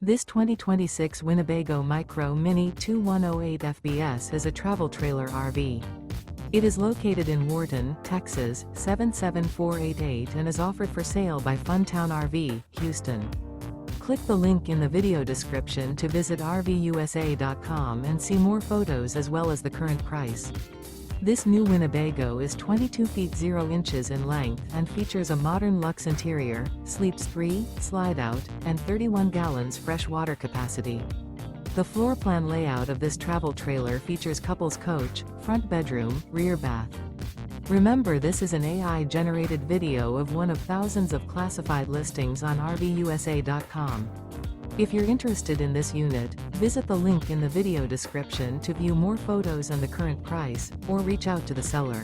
This 2026 Winnebago Micro Minnie 2108 FBS is a travel trailer RV. It is located in Wharton, Texas, 77488 and is offered for sale by Funtown RV, Houston. Click the link in the video description to visit RVUSA.com and see more photos as well as the current price. This new Winnebago is 22 feet 0 inches in length and features a modern luxe interior, sleeps 3, slide-out, and 31 gallons fresh water capacity. The floor plan layout of this travel trailer features couples coach, front bedroom, rear bath. Remember, this is an AI-generated video of one of thousands of classified listings on RVUSA.com. If you're interested in this unit, visit the link in the video description to view more photos and the current price, or reach out to the seller.